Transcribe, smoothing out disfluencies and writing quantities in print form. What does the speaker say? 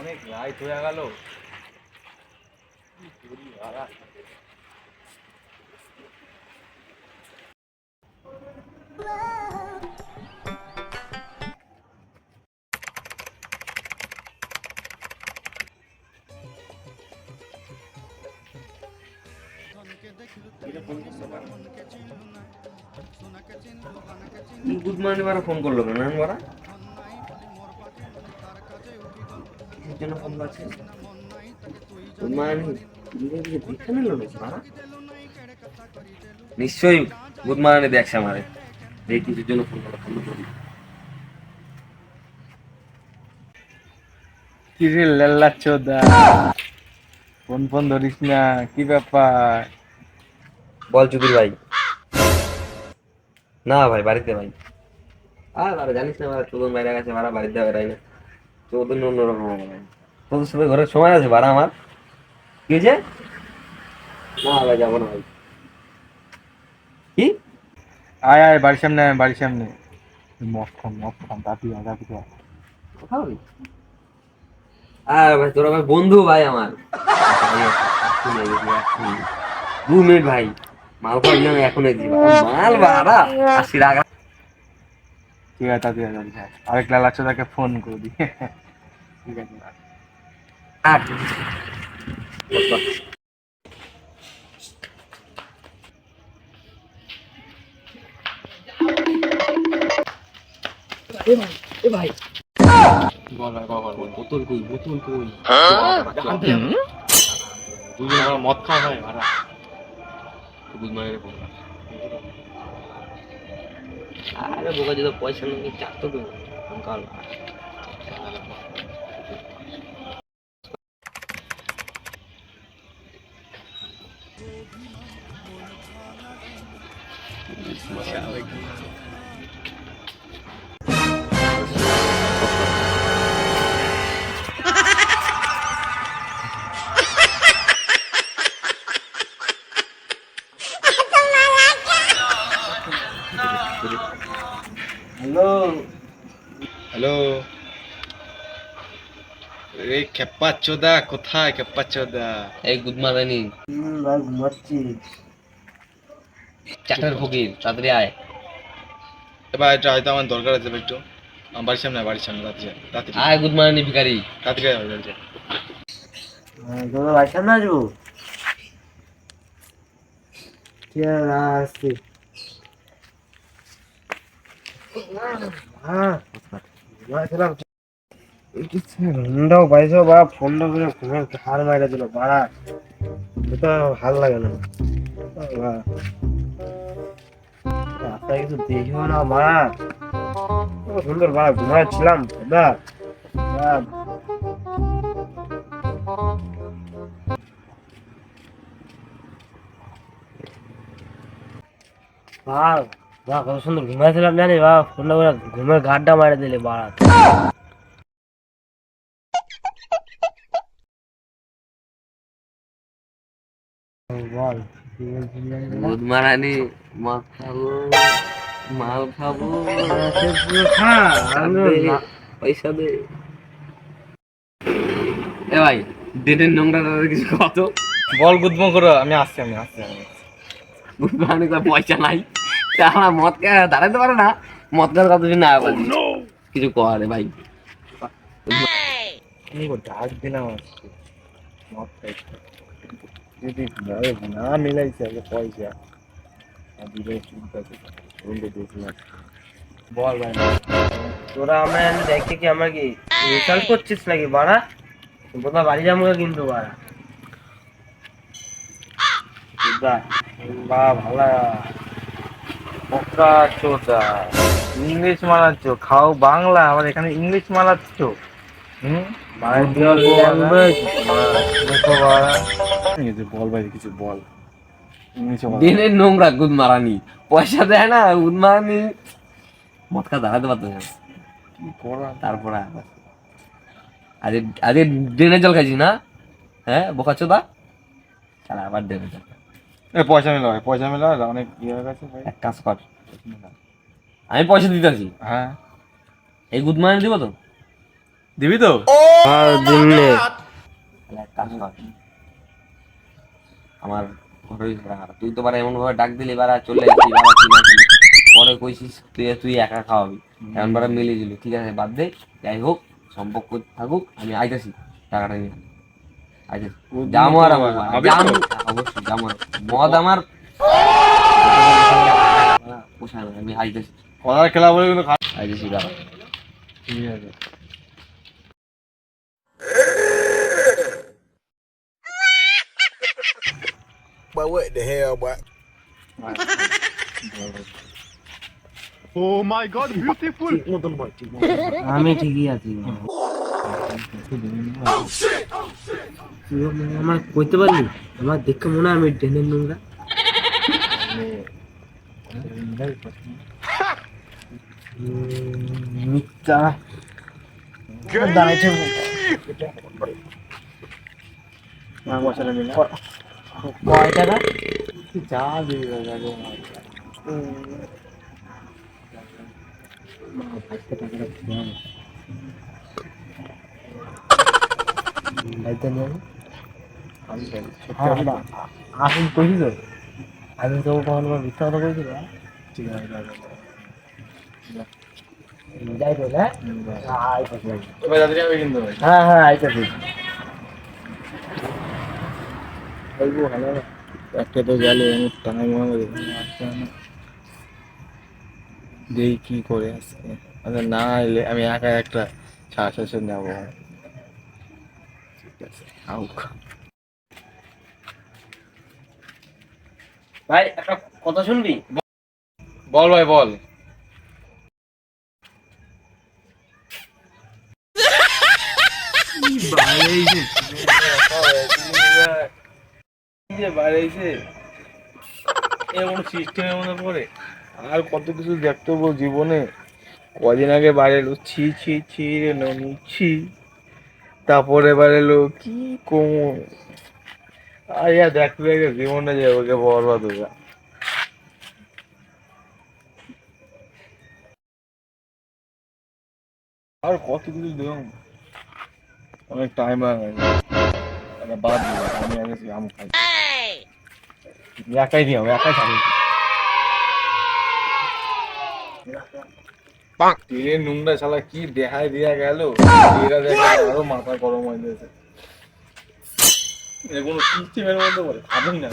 অনেক রাইট হয়ে গেল। গুড মর্নিং বারা ফোন করলো কেন বারা? কিসের জন্য ফোন করছে? গুড মর্নিং দেখে নিল বারা? নিশ্চয়ই গুড মর্নিং দেখছে আমারে। এই কিসের জন্য ফোন করলো? ফোন করি। কি রে লেল্লা চোদা, ফোন ফোন ধরিস না, কি ব্যাপার? বল চুদির ভাই। না ভাই বাড়িতে ভাই। বারা জানিস না বারা, চোদন বাইরে গেছে বারা, বাড়িতে বেড়াই না। চোদন অন্যরকম ভাই। তোদের সাথে ঘরে সময় আছে বারা আমার? কি যে? না ভাই যাবো না ভাই। কি? আয় আয়, বাড়ির সামনে আয়, বাড়ির সামনে। মদ খান তাড়াতাড়ি আয়, তাড়াতাড়ি আয়। কথা বলি? ভাই তোরা ভাই বন্ধু ভাই আমার। 2 মিনিট ভাই, মাল খাওয়ার জন্য এখনই দিবা মাল বাড়া 80 টাকা। ঠিক আছে, তাড়াতাড়ি আয়, তাড়াতাড়ি আয়। আরেক লেল্লা চোদাকে ফোন করে দি। ঠিক আছে। আট। এ ভাই বল ভাই, বল বল। বোতল কই, বোতল কই? দুজন আমার মদ খাওয়া হয় ভাড়া। বুঝমানের ফোন। আরে বোকা যদি পয়সা নেই চারটো তো ফোন কর। হ্যালো হ্যালো, এই খেপ্পা চোদা কোথায়? খেপ্পা চোদা এই গুড মর্নিং। ভাই ঘুমাচ্ছি। চাটার ফকির তাড়াতাড়ি আয়। এবার এটা হয়তো আমার দরকার আছে একটু। আমার বাড়ির সামনে, বাড়ির সামনে রাত্রে রাত্রে আয় গুড মর্নিং ভিখারি। রাত্রে হবে রাত্রে। তোমরা বাড়ির সামনে আসবো? ঠিক আছে, আসছি। হ্যাঁ ঘুমাইছিলাম। ফোনটাও পাইছো বা ফোনটা করে ঘুমের হার মাইরা দিল বাড়া। এটা ভালো লাগে না রাস্তায় কিছু দেখিও না বাড়া। কত সুন্দর বাড়া ঘুমাচ্ছিলাম দাদা। বাহ বাহ, কত সুন্দর ঘুমাইছিলাম জানি বা ফোনটা করে ঘুমের ঘাটটা মারা দিলে বাড়া। বল কি বলছিলি? Good morning. মদ খাবো, মাল খাবো, পয়সা দে। এ ভাই ডেটের নোংরা কিছু কত? বল গুদমো করো, আমি আসছি। গুড মর্নিং পয়সা নাই, আমরা মদ দাঁড়াইতে পারে না। মদ খাওয়ার কথা না পারি কিছু করে ভাই। আমি ডাক দিলাম আজকে মদ খাইতে। যদি না মিলাইছে পয়সা দিলে চিন্তা করছিলাম। বল ভাই। তোরা আমরা দেখতে কি আমার কি রেজাল্ট করছিস নাকি বাড়া? বোধহয় বাড়ি যাবো কিন্তু বাড়া। বা ভালা বকা চোদা, ইংলিশ মারাচ্ছ। খাও বাংলা, আবার এখানে ইংলিশ মারাচ্ছ। বল ভাই, কিছু বল। ইংলিশে বল। দিনের নোংরা গুদ মারানি, পয়সা দেয় না গুদ মারানি, মদ খা দাঁড়াতে পারতো না। কি করা তারপরে আজ আজকে ড্রেনের জল খাইছিস না? হ্যাঁ বোকা চোদা, তাহলে আবার ড্রেনের জল। পয়সা মেলা ভাই, পয়সা মেলা অনেক ইয়ে হয়ে গেছে ভাই। এক কাজ কর, আমি পয়সা দিতেছি, হ্যাঁ এই গুদ মারানি দিব তো। দিবি তো? দিনে তাহলে এক কাজ কর, আমার ঘরে তুই তো বারা এমন ভাবে ডাক দিলি বারা চলে এসেছি বারা কি না কি, পরে কইছিস তুই তুই একা খাওয়াবি, এমন বারা মিলিয়ে দিল, ঠিক আছে বাদ দে, যাই হোক সম্পর্ক থাকুক, আমি আইতাছি টাকাটা নিয়ে আইতাছি, যাবো আর আমার অবশ্যই যাবো, মদ আমার পোষায় না, আমি আইতাছি কলার খেলা বলে কিন্তু আইতাছি দাঁড়া। ঠিক আছে। But what the hell, boy? Oh my God, beautiful! আমি ঠিকই আছি। তুইও মনে হয় আমার কইতে পারলি, আমার দেখে মনে হয় আমি ডেনের নোংরা। মিথ্যা দাঁড়াইছে কয় টাকা? যা দিবি আসুন কইছি তো, আমি তো কখনো মিথ্যা কথা কইছি না। ঠিক আছে যাই তো না, এবার তাড়াতাড়ি হবে কিন্তু ভাই। হ্যাঁ হ্যাঁ আইতাছি। একটা তো গেল টাইম দেখি কি করে আসছে, না এলে আমি একা একটা শ্বাস নেবো। ঠিক আছে আউক। ভাই একটা কথা শুনবি? বল ভাই বল। সিস্টেমের মধ্যে পড়ে আর কত কিছু দেখতে হবো জীবনে। কদিন আগে বাইরে এলো ছি ছি ছি রে ননি ছি, তারপরে বাইরে এলো কি কমো আর ইয়া দেখতে দেখে জীবনে যে ওকে বরবাদ হয়ে যায়। আর কত কিছু দেখুন, অনেক টাইম লাগে বাদ দিলাম, আমি আগে আম খাই একাই দিই, আমি একাই খাই। তেলের নুনটা শালা কি দেখায় দিয়া গেল, এরা দেখা আরো মাথা গরম হয়ে গেছে। এর কোনো সিস্টেমের মধ্যে বলে খাবেন না।